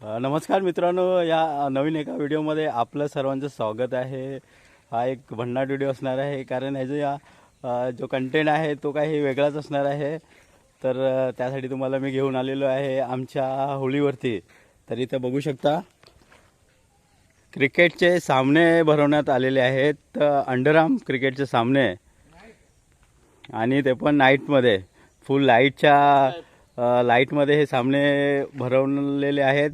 नमस्कार मित्रांनो, या नवीन एका व्हिडिओमध्ये आपलं सर्वांचं स्वागत आहे. हा एक भन्नाट व्हिडिओ असणार आहे, कारण जो कंटेंट आहे तो काही वेगळाच असणार आहे. तर त्यासाठी तुम्हाला मी घेऊन आलेलो आहे आमच्या होळीवरती. तर इथं बघू शकता क्रिकेटचे सामने भरवण्यात आलेले आहेत. अंडरआर्म क्रिकेटचे सामने, आणि ते पण नाईटमध्ये, फुल लाईटमध्ये हे सामने भरवलेले आहेत.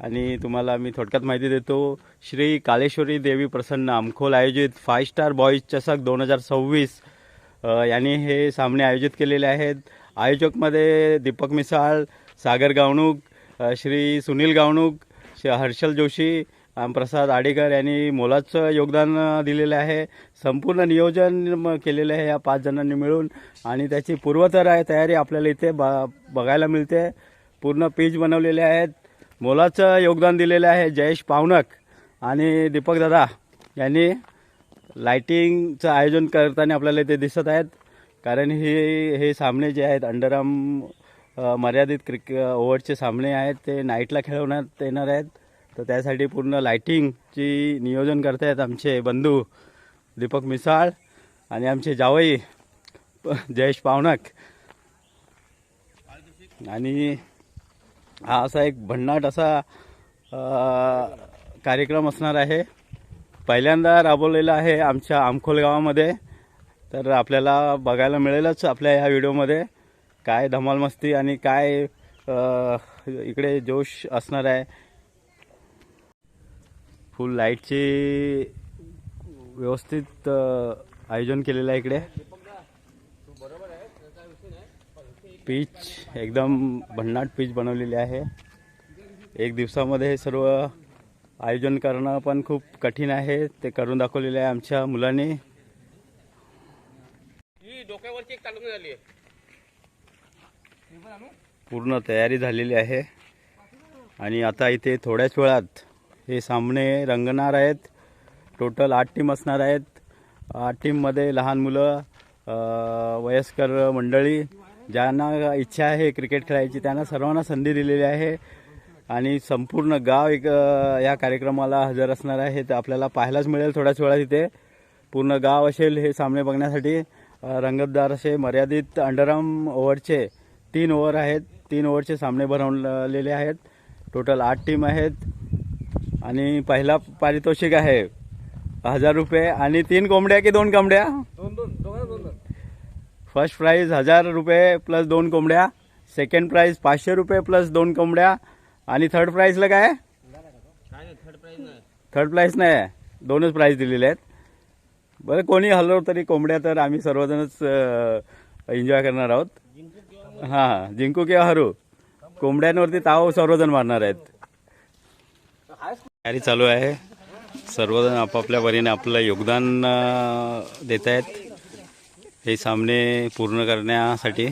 आणि तुम्हाला मी थोडक्यात माहिती देतो. श्री कालेश्वरी देवी प्रसन्न आमखोल आयोजित 5 स्टार बॉईज चषक 2026 यांनी हे सामने आयोजित केलेले आहेत. आयोजकमध्ये दीपक मिसाळ, सागर गावणूक, श्री सुनील गावणूक, हर्षल जोशी, प्रसाद आडेकर यांनी मोलाचं योगदान दिलेलं आहे. संपूर्ण नियोजन केलेलं आहे या 5 जणांनी मिळून, आणि त्याची तयारी आपल्याला इथे बघायला मिळते. पूर्ण पिच बनवलेले आहेत. मोलाचं योगदान दिलेलं आहे जयेश पावनक आणि दीपक दादा यांनी. लाइटिंगचं आयोजन करताना आपल्याला इथे दिसत आहेत, कारण हे सामने जे आहेत अंडरआर्म मर्यादित ओव्हरचे सामने आहेत, ते नाईटला खेळवण्यात येणार आहेत. तर त्यासाठी पूर्ण लाइटिंगची नियोजन करतायत आमचे बंधू दीपक मिसाळ आणि आमचे जावई जयेश पावनक. आणि हा असा एक भन्नाट असा कार्यक्रम असणार आहे. पहिल्यांदा राबवलेला आहे आमच्या आमखोल गावामध्ये. तर आपल्याला बघायला मिळेलच आपल्या ह्या व्हिडिओमध्ये काय धमाल मस्ती आणि काय इकडे जोश असणार आहे. फुल लाईटचे व्यवस्थित आयोजन केलेलं आहे इकडे. पिच एकदम भन्नाट पिच बनवलेली आहे. एक दिवसामध्ये हे सर्व आयोजन करणं पण खूप कठीण आहे. ते करून दाखवलेले आहे आमच्या मुलांनी. पूर्ण तयारी झालेली आहे, आणि आता इथे थोड्याच वेळात हे सामने रंगणार आहेत. टोटल 8 टीम असणार आहेत. 8 टीममध्ये लहान मुलं, वयस्कर मंडळी, ज्यांना इच्छा आहे क्रिकेट खेळायची त्यांना सर्वांना संधी दिलेली आहे. आणि संपूर्ण गाव या कार्यक्रमाला हजर असणार आहे. तर आपल्याला पाहायलाच मिळेल थोड्याच वेळात इथे. पूर्ण गाव असेल हे सामने बघण्यासाठी. रंगतदार असे मर्यादित अंडरआर्म ओव्हरचे 3 ओव्हर आहेत. 3 ओव्हरचे सामने भरवलेले आहेत. टोटल 8 टीम आहेत. आणि पहिला पारितोषिक आहे 1000 रुपये आणि 3 कोंबड्या की 2 कोंबड्या. फर्स्ट प्राइज 1000 रुपये प्लस 2 कोंबड्या. सेकंड प्राइज 500 रुपये प्लस 2 कोंबड्या. आणि थर्ड प्राइजला काय? थर्ड प्राइज नाही, 2च प्राइज दिलेले आहेत. बरं, कोणी हलव तरी कोंबड्या तर आम्ही सर्वजणच एन्जॉय करणार आहोत. हां, जिंकू किंवा हरू, कोंबड्यांवरती ताव सर्वजण मारणार आहेत. तयारी चालू आहे. सर्वजण आपापल्या परीने आपलं योगदान देत आहेत हे सामने पूर्ण करण्यासाठी.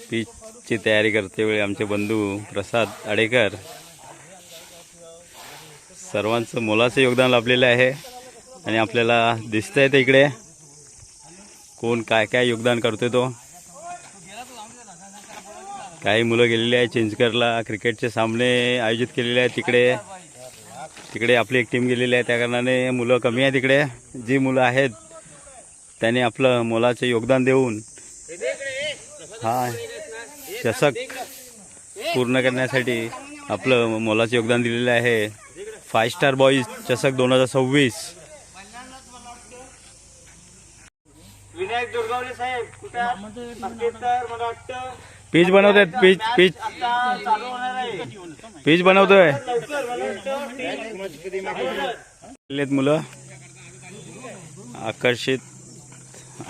पिचची तयारी करते वेळी आमचे बंधू प्रसाद आडेकर सर्वांचं मोलाचं योगदान लाभलेलं आहे. आणि आपल्याला दिसतंय ते इकडे कोण काय काय योगदान करतोय. तो काही मुलं गेलेली आहे चिंचगडला, क्रिकेटचे सामने आयोजित केलेले आहेत. तिकडे आपली एक टीम गेलेली आहे, त्या कारणाने मुलं कमी आहेत तिकडे. जी मुलं आहेत त्यांनी आपलं मोलाचं योगदान देऊन हा चषक पूर्ण करण्यासाठी आपलं मोलाचं योगदान दिलेलं आहे. 5 स्टार बॉईज चषक 2026. विनायक दुर्गावले साहेब पीच बनवतात. पीच बनवतोय मुलं.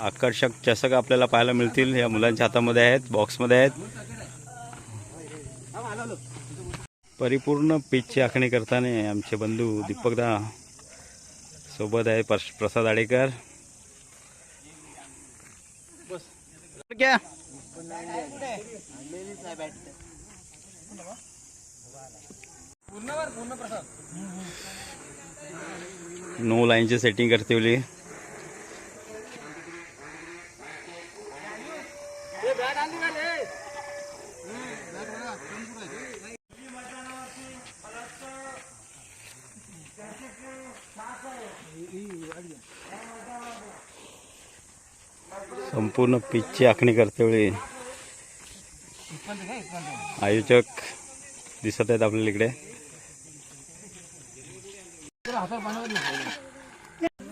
आकर्षक चषक आपल्याला पाहायला मिळतील. या मुलांच्या हातामध्ये आहेत, बॉक्समध्ये आहेत. परिपूर्ण पिचची आखणी करताना आमचे बंधू दीपकदा सोबत आहे प्रसाद आडेकर. क्या 9 लाईनची सेटिंग करते वेळी संपूर्ण पिचची आखणी करते वेळी आयोजक दिसत आहेत आपल्याला इकडे.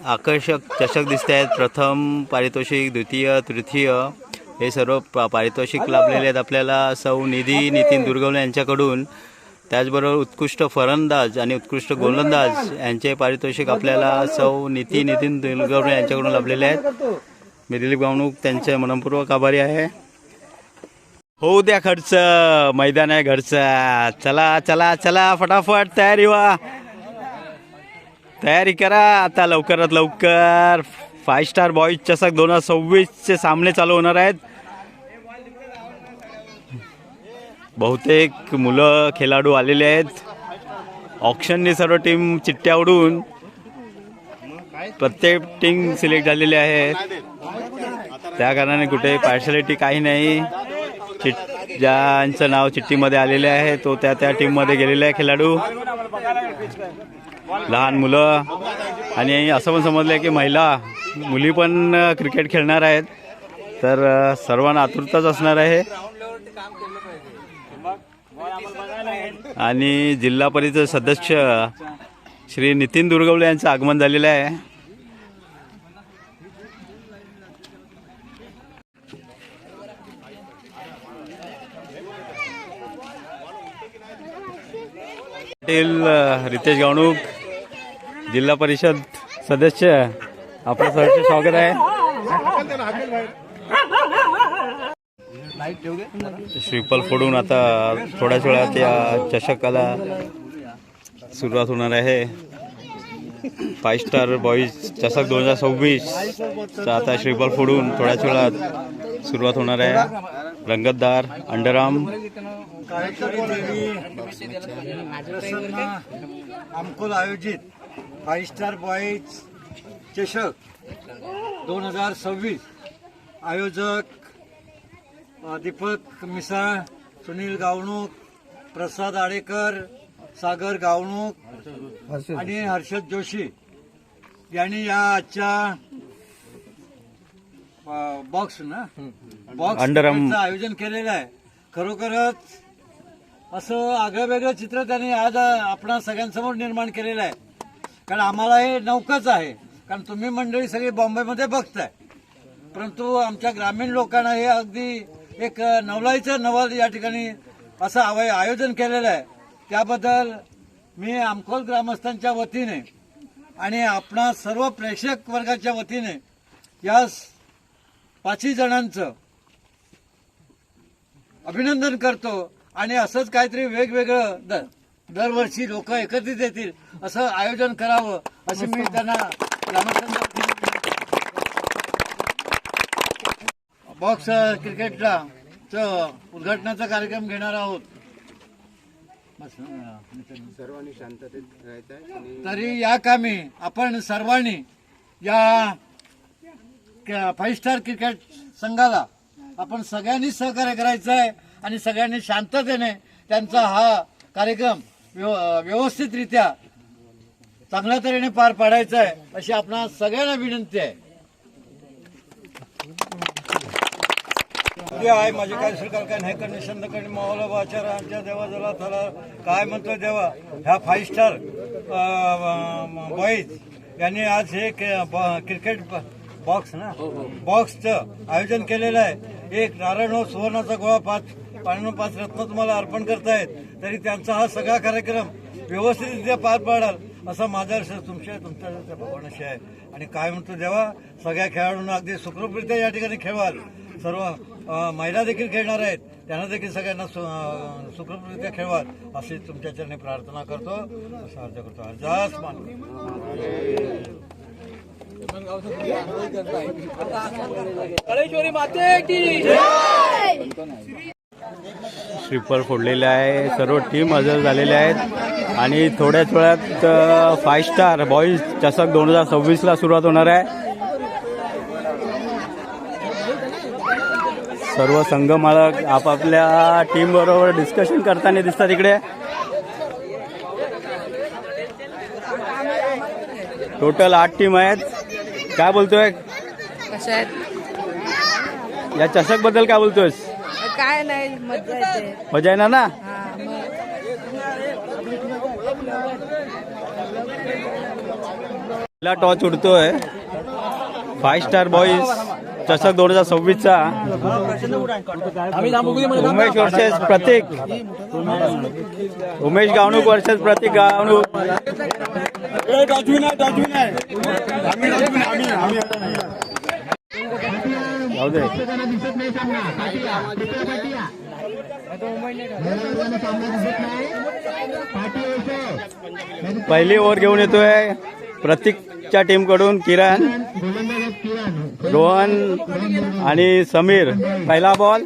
आकर्षक चषक दिसत आहेत. प्रथम पारितोषिक, द्वितीय, तृतीय हे सर्व पारितोषिक लाभलेले आहेत आपल्याला सौ निधी नितीन दुर्गवणे यांच्याकडून. त्याचबरोबर उत्कृष्ट फलंदाज आणि उत्कृष्ट गोलंदाज यांचे पारितोषिक आपल्याला सौ नितीन दुर्गवणे यांच्याकडून लाभलेले आहेत. मी दिलीप गावणूक त्यांचे मनपूर्वक आभारी आहे. होऊ द्या खर्च, मैदान आहे घरचा. चला चला चला फटाफट तयारी व्हा, तयारी करा आता लवकरात लवकर. 5 स्टार बॉईज चषक 2026चे सामने चालू होणार आहेत. बहुतेक मुलं खेळाडू आलेले आहेत. ऑप्शननी सर्व टीम चिठ्ठ्या उडून प्रत्येक टीम सिलेक्ट झालेली आहे. त्या कारणाने कुठे पार्शलिटी काही नाही. ज्यांचं नाव चिठ्ठीमध्ये आलेले आहे तो त्या टीममध्ये गेलेले आहे खेळाडू. लहान मुलं आणि असं पण समजलं की मुली पण क्रिकेट खेळणार आहेत. तर सर्वांना आतुरताच असणार आहे. आणि जिल्हा परिषद सदस्य श्री नितीन दुर्गवले यांचं आगमन झालेलं आहे. रितेश गावणूक जिल्हा परिषद सदस्य, आपलं सहर्ष स्वागत आहे. श्रीफल फोडून आता थोड्याच वेळात या चषकाला सुरुवात होणार आहे. 5 स्टार बॉईज चषक 2026 आता श्रीफल फोडून थोड्याच वेळात सुरुवात होणार आहे. रंगतदार अंडरआर्म आमकोल आयोजित 5 स्टार बॉईज चषक 2026 आयोजक दीपक मिसाळ, सुनील गावणूक, प्रसाद आडेकर, सागर गावणूक आणि हर्षद जोशी यांनी या आजच्या बॉक्स बॉक्स आयोजन केलेलं आहे. खरोखरच असं आगळं वेगळं चित्र त्यांनी आज आपणा सगळ्यांसमोर निर्माण केलेलं आहे. कारण आम्हाला हे नौकच आहे, कारण तुम्ही मंडळी सगळी बॉम्बेमध्ये बघताय, परंतु आमच्या ग्रामीण लोकांना हे अगदी एक नवलाईचं नवल या ठिकाणी असं आयोजन केलेलं आहे. त्याबद्दल मी आमखोल ग्रामस्थांच्या वतीने आणि आपणा सर्व प्रेक्षक वर्गाच्या वतीने या 5 जणांचं अभिनंदन करतो. आणि असंच काहीतरी वेगवेगळं दरवर्षी लोक एकत्रित येतील असं आयोजन करावं अशी मी त्यांना बॉक्स क्रिकेटचा उद्घाटनाचा कार्यक्रम घेणार आहोत. सर्वांनी शांततेत राहायचं. तरी या कामी आपण सर्वांनी या 5 स्टार क्रिकेट संघाला आपण सगळ्यांनी सहकार्य करायचं आहे आणि सगळ्यांनी शांततेने त्यांचा हा कार्यक्रम व्यवस्थितरित्या चांगल्या तऱ्हेने पार पाडायचा आहे अशी आपणा सगळ्यांना विनंती आहे. आहे माझे काय सरकार काय नाही करणे संद करणे मावला वाचार आमच्या देवा जला थला काय म्हणतो देवा. ह्या 5 स्टार बॉईज यांनी आज हे क्रिकेट बॉक्सचं आयोजन केलेलं आहे. एक नारायण सुवर्णाचा गोळा 5 रत्न तुम्हाला अर्पण करतायत, तरी त्यांचा हा सगळा कार्यक्रम व्यवस्थितरित्या पार पाडाल असा माझा तुमच्या भगवानाशी आहे. आणि काय म्हणतो देवा, सगळ्या खेळाडूंना अगदी सुखरूपरित्या या ठिकाणी खेळवाल. सर्व महिला देखील खेळणार आहेत, त्यांना देखील सगळ्यांना सुखरूपरित्या खेळवाल अशी तुमच्या चरणी प्रार्थना करतो, असं अर्ज करतो. अर्जास मान. श्रीफल फोडलेले आहे. सर्व टीम हजर झालेल्या आहेत आणि थोड्याच वेळात 5 स्टार बॉईज चषक 2026 ला सुरुवात होणार आहे. सर्व संघ मालक आपापल्या टीम बरोबर डिस्कशन करताना दिसतात इकडे. टोटल 8 टीम आहेत. काय बोलतोय कशा आहेत? या चषक बद्दल काय बोलतोयस? काय नाही, मजा येते. मजा येणार ना? हा, मग पहिला टॉस उडतोय 5 स्टार बॉईज चषक 2026चा. उमेश वर्सेस प्रतीक. उमेश गावणूक वर्सेस प्रतीक गावणूक. जाऊ दे. पहिली ओव्हर घेऊन येतोय प्रतीकच्या टीम कडून किरण, रोहन आणि समीर. पहिला बॉल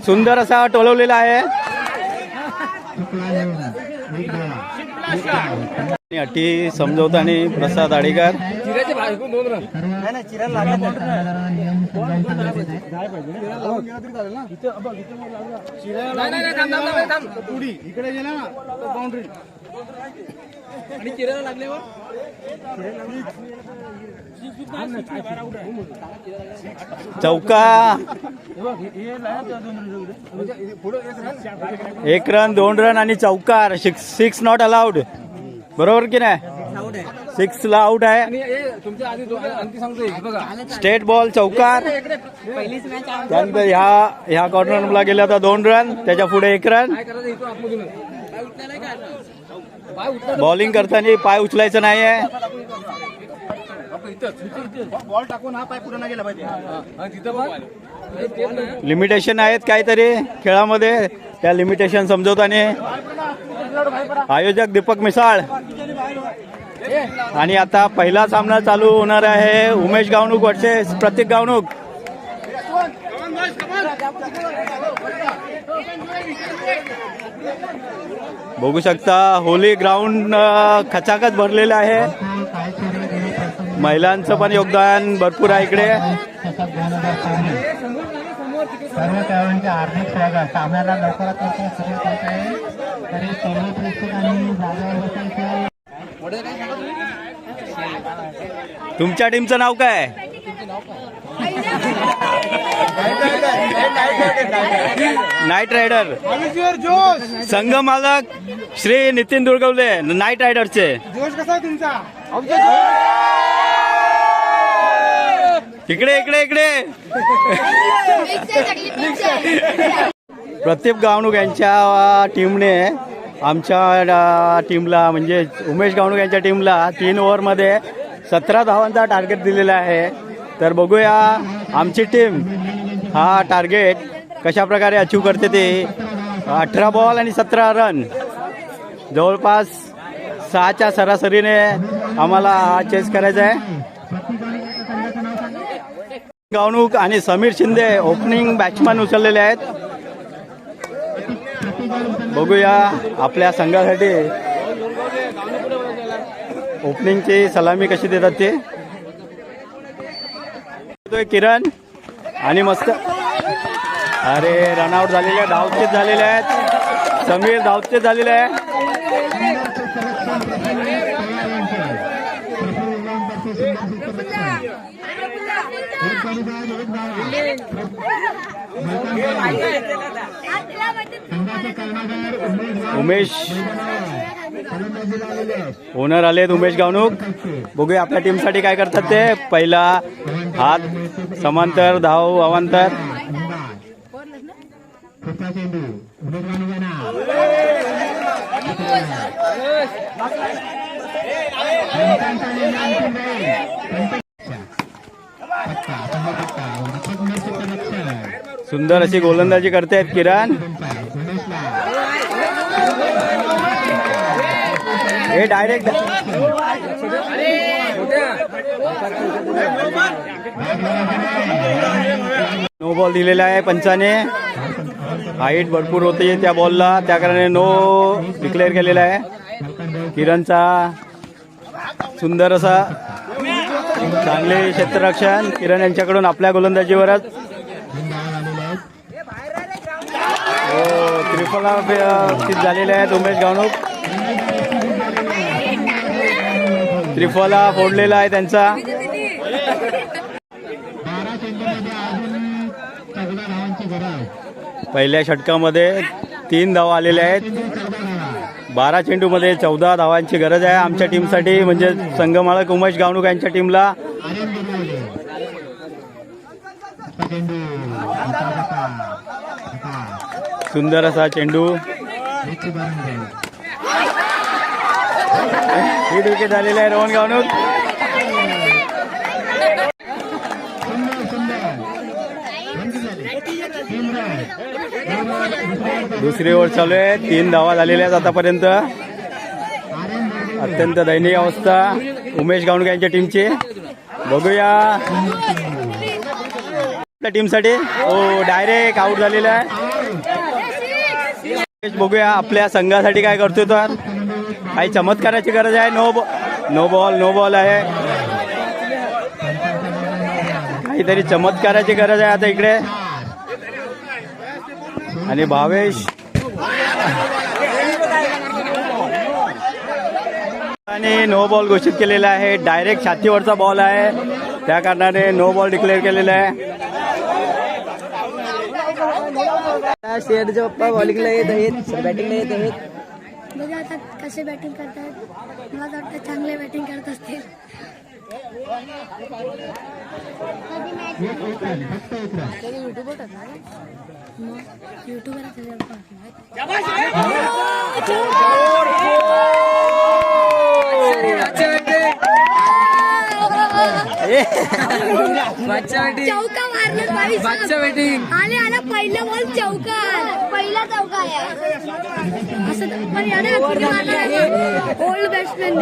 सुंदर असा टोलवलेला आहे. अटी समजवताना प्रसाद आडेकर. चौका. 1 रन 2 रन आणि चौकार. 6 नॉट अलाउड. बरोबर की नाही? 6 ला आउट आहे. स्टेट बॉल चौकार. त्यानंतर ह्या कॉर्नरला गेला होता 2 रन. त्याच्या पुढे 1 रन. बॉलिंग करताना पाय उचलायचं नाही आहे. बॉल टाकून हा पाय पुढे गेला पाहिजे. लिमिटेशन आहेत काहीतरी खेळामध्ये. त्या लिमिटेशन समजवताना आयोजक दीपक मिसाळ. आणि आता पहिला सामना चालू होणार आहे उमेश गावणूक वर्सेस प्रतीक गावणूक. बघू शकता होली ग्राउंड खचाखच भरलेलं आहे. महिलांचं पण योगदान भरपूर आहे इकडे. सर्व खेळाडूंचे हार्दिक स्वागत. सामन्याला लवकरात लवकर सुरू करत आहे. तरी सर्व प्रेक्षकांनी जागेवर बसायचं. तुमच्या टीमचं नाव काय? Knight rider. संघ मालक श्री नितीन दुर्गवले नाईट रायडरचे. जोश कसा आहे तुमचा? इकडे इकडे इकडे. प्रतीक गावणूक यांच्या टीमने आमच्या टीमला म्हणजे उमेश गावणूक यांच्या टीमला 3 ओव्हरमध्ये 17 धावांचा टार्गेट दिलेला आहे. तर बघूया आमची टीम हा टार्गेट कशा प्रकारे अचीव करते ते. 18 बॉल आणि 17 रन. जवळपास 6च्या सरासरीने आम्हाला हा चेस करायचा आहे. गावणूक आणि समीर शिंदे ओपनिंग बॅट्समन उचललेले आहेत. बघूया आपल्या संघासाठी ओपनिंगची सलामी कशी देतात ते. किरण आणि मस्त. अरे रनआउट झालेले, धावचेच झालेले आहेत. समीर धावचेच झालेले आहे. उमेश ओनर आलेत उमेश गावणूक. बघूया आपल्या टीमसाठी काय करतात ते. पहिला हात समांतर, धाव अवांतर. सुंदर अशी गोलंदाजी करतायत किरण. हे डायरेक्ट नो बॉल दिलेला आहे पंचाने. हाईट भरपूर होते त्या बॉलला, त्या कारणाने नो डिक्लेअर केलेला आहे. किरणचा सुंदर असा चांगले क्षेत्ररक्षण किरण यांच्याकडून आपल्या गोलंदाजीवरच. हो त्रिफला सिद्ध झालेले आहेत उमेश गावणूक. त्रिफला फोडलेला आहे त्यांचा. 12 चेंडूमध्ये अजून 14 धावांची गरज. पहिल्या षटकामध्ये 3 धावा आलेल्या आहेत. 12 चेंडूमध्ये 14 धावांची गरज आहे आमच्या टीमसाठी, म्हणजे संघमालक उमेश गावणूक यांच्या टीमला. आर्यन दिगोले. आता चेंडू. सुंदर असा चेंडू. रिची बारंगे. ही विकेट झालेली आहे रोहन गावणूक. दुसरी ओव्हर चालू आहे. 3 धावा झालेल्या आहेत आतापर्यंत. अत्यंत दयनीय अवस्था उमेश गावणूक यांच्या टीमची. बघूया आपल्या टीमसाठी. हो डायरेक्ट आउट झालेला आहे. बघूया आपल्या संघासाठी काय करतोय. तर काही चमत्काराची गरज आहे. नो बॉल आहे. काहीतरी चमत्काराची गरज आहे आता इकडे. आणि भावेश आणि नो बॉल घोषित केलेला आहे. डायरेक्ट छातीवरचा बॉल आहे, त्या कारणाने नो बॉल डिक्लेअर केलेला आहे. शेडचे पप्पा बॉलिंगला येत आहेत, बॅटिंगला येत आहेत. बघा आता कसे बॅटिंग करतात. मला तर वाटतं चांगले बॅटिंग करत असतील. चौका मारला आले आला पहिला बॉल चौका. पहिला चौका आहे असं. पण याने ओल्ड बॅट्समॅन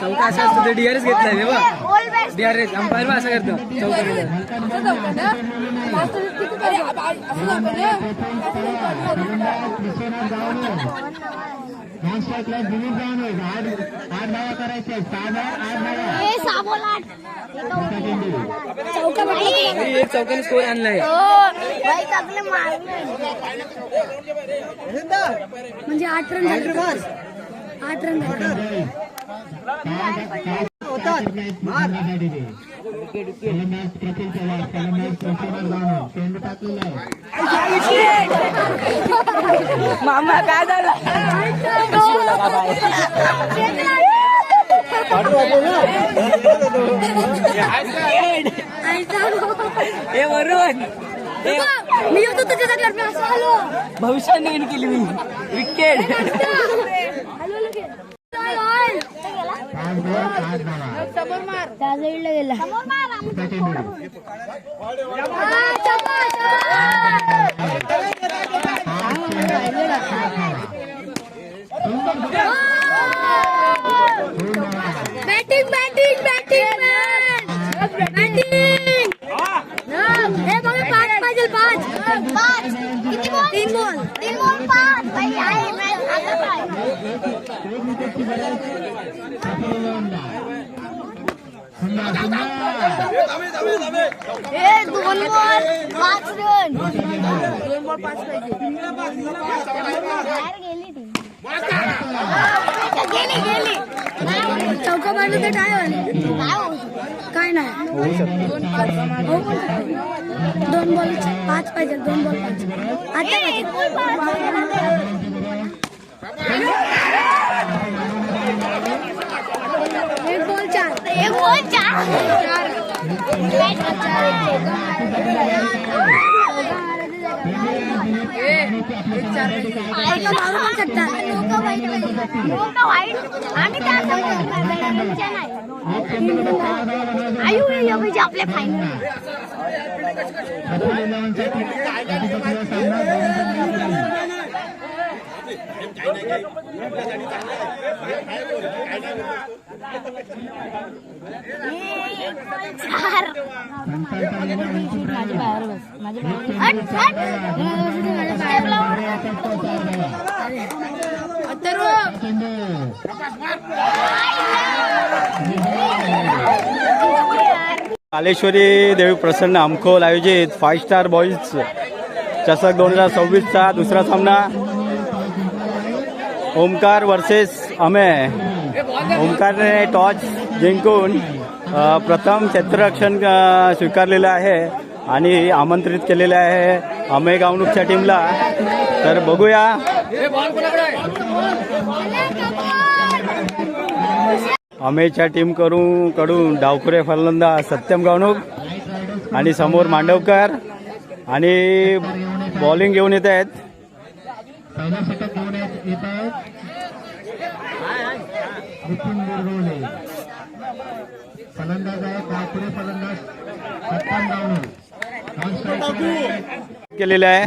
चौका असा असतो ते डीआरएस घेतलाय रे बा. डीआरएस अंपायर बा असं करतो चौका. एक चौकाने स्कोर आणलाय. म्हणजे 8 रन झाले. 8 रन झाले. मामा काय झालं. हे वरून मी होतो तुझ्यासाठी असं आलो. भविष्यात निवड केली मी. विकेट समोर मार. त्या साईडला गेला. Batting batting batting batting. हे बघा 5 पाहिजे. 5 किती बॉल. 3 बॉल. 3 बॉल 5 भाई आहे मॅच आता काय. हे 2 बॉल 5 रन. 2 बॉल 5 पाहिजे. गेली. चौका मारलं तर काय होईल. काय नाही होऊ शकतो. 2 बॉल 5 पाहिजे. 2 बॉल 5 आता पाहिजे. 1 बॉल 4. 1 बॉल 4. मारू पण शकतात. आयु आपल्या फायनल. कालेश्वरी देवी प्रसन्न आमखोल आयोजित 5 स्टार बॉईज चषक 2026चा दुसरा सामना ओमकार वर्सेस अमेय. ओमकारने टॉस जिंकून प्रथम क्षेत्ररक्षण स्वीकारलेलं आहे आणि आमंत्रित केलेले आहे अमेय गावणूकच्या टीमला. तर बघूया अमेयच्या टीम कडून डावखुरे फलंदाज सत्यम गावणूक आणि समोर मांडवकर आणि बॉलिंग घेऊन येत आहेत. पहिला षटक घेऊन येत आहेत नितीन दुर्गवले. फलंदाज आहे डावखुरे फलंदाज सत्यम गावणूक. केलेले आहे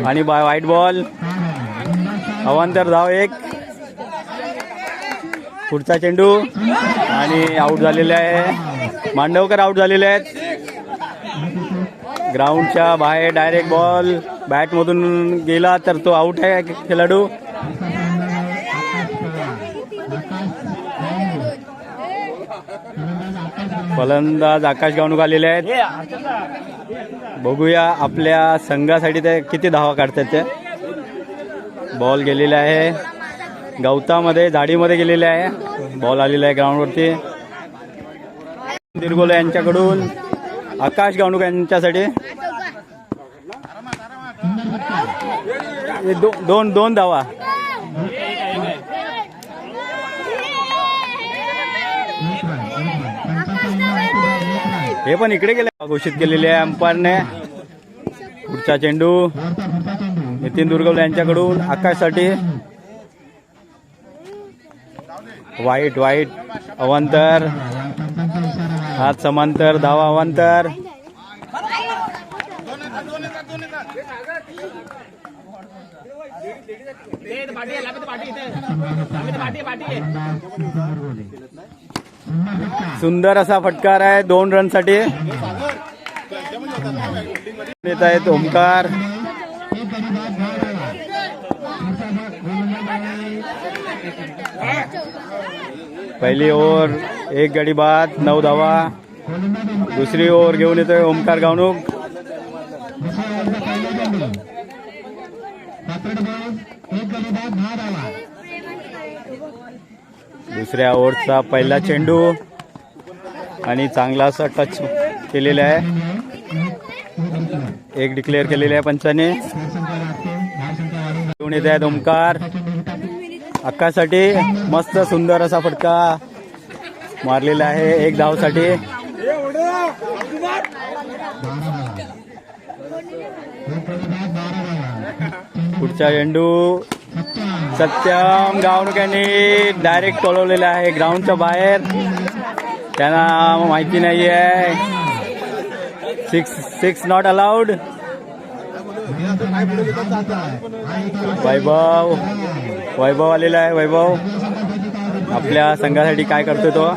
आणि व्हाईट बॉल अवांतर धाव एक. पुढचा चेंडू आणि आऊट झालेले आहे. मांडवकर आऊट झालेले आहेत. ग्राउंडच्या बाहेर डायरेक्ट बॉल बॅटमधून गेला तर तो आऊट आहे खेळाडू. फलंदाज आकाश गावणूक आलेले आहेत. बघूया आपल्या संघासाठी ते किती धावा काढतात ते. बॉल गेलेला आहे गवतामध्ये झाडीमध्ये गेलेले आहे. बॉल आलेला आहे ग्राउंडवरती. दिरगोले यांच्याकडून आकाश गावणूक यांच्यासाठी दोन धावा. हे पण इकडे गेले घोषित केलेले आहे अंपायरने. पुढचा चेंडू नितीन दुर्गवले यांच्याकडून आकाशसाठी. वाईट अवांतर हात समांतर धावा अवांतर. सुंदर असा फटकार आहे 2 रनसाठी. येत आहेत ओमकार. पहिली ओव्हर 1 गडी बाद 9 धावा. दुसरी ओव्हर घेऊन येतोय ओमकार गावणूक. दुसऱ्या ओव्हरचा पहिला चेंडू आणि चांगला असा टच केलेला आहे. 1 डिक्लेअर केलेले आहे पंचाने. घेऊन येत आहेत ओमकार अक्कासाठी. मस्त सुंदर असा फटका मारलेला आहे 1 धावसाठी. पुढचा चेंडू सत्यम गावणूक यांनी डायरेक्ट टोलवलेला आहे ग्राउंडच्या बाहेर. त्यांना माहिती नाही आहे 6 नॉट अलाउड. वैभव आलेला आहे. वैभव आपल्या संघासाठी काय करतोय तो.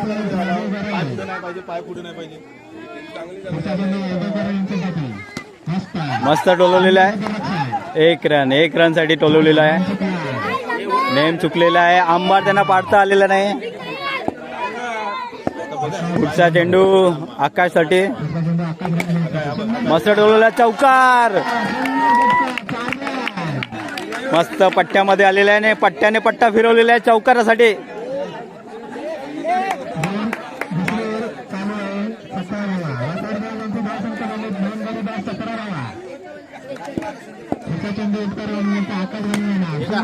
मस्त टोलवलेला आहे. 1 रन साठी टोलवलेला आहे. नेम चुकलेला आहे. आंबार त्यांना पाडता आलेला नाही. पुढचा चेंडू आकाशसाठी. मस्त टोलवला चौकार. मस्त पट्ट्यामध्ये आलेला आहे. पट्ट्याने पट्टा फिरवलेला आहे चौकारासाठी.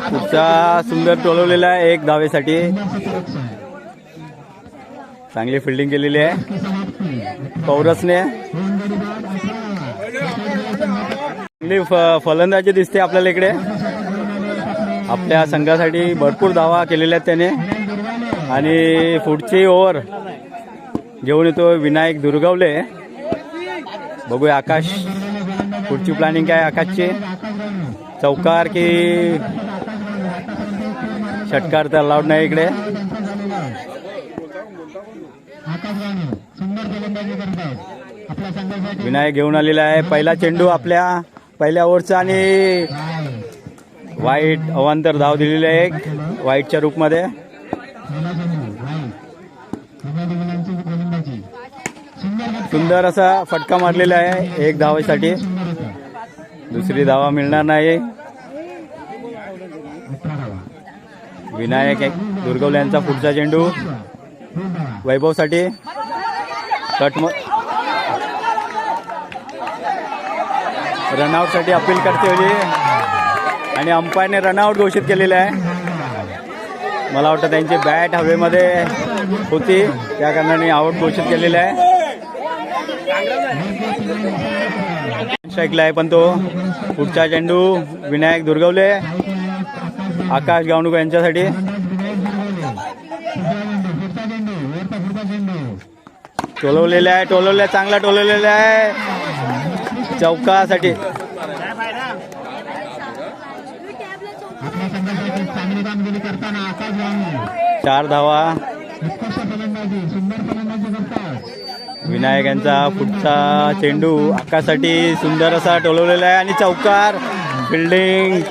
पुढचा सुंदर टोलवलेला आहे 1 धावेसाठी. चांगली फिल्डिंग केलेली आहे पौरसने. चांगली फलंदाजी दिसते आपल्याला इकडे. आपल्या संघासाठी भरपूर धावा केलेल्या आहेत त्याने. आणि पुढची ओव्हर घेऊन येतो विनायक दुर्गवले. बघूया आकाश पुढची प्लॅनिंग काय आकाशची. चौकार की षटकार तर अलाउड नाही इकडे. विनायक घेऊन आलेला आहे. पहिला चेंडू आपल्या पहिल्या ओव्हरचा आणि वाईट अवांतर धाव दिलेली आहे 1 वाईटच्या रूपमध्ये. सुंदर असा फटका मारलेला आहे 1 धावासाठी. दुसरी धावा मिळणार नाही. विनायक दुर्गवले यांचा पुढचा चेंडू वैभवसाठी. कट रनआउट साठी अपील करते होती आणि अंपायरने रनआउट घोषित केलेलं आहे. मला वाटतं त्यांची बॅट हवेमध्ये होती त्या कारणाने आउट घोषित केलेलं आहे. स्ट्राईकला आहे पण तो. पुढचा चेंडू विनायक दुर्गवले आकाश गावणूक यांच्यासाठी. टोलवलेला आहे चांगला टोलवलेला आहे चौकासाठी. आपल्या संघासाठी चांगली कामगिरी करताना आकाश गावणे 4 धावा. उत्कृष्ट फलंदाजी सुंदर फलंदाजी करतात. विनायक यांचा पुढचा चेंडू आकाशासाठी सुंदर असा टोलवलेला आहे आणि चौकार. फिल्डिंग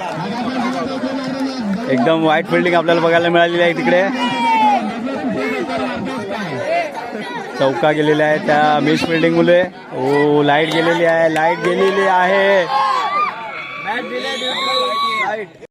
एकदम वाईट फिल्डिंग आपल्याला बघायला मिळालेली आहे तिकडे. चौका गेलेला आहे त्या मिस फिल्डिंग मुळे. ओ लाईट गेलेली आहे.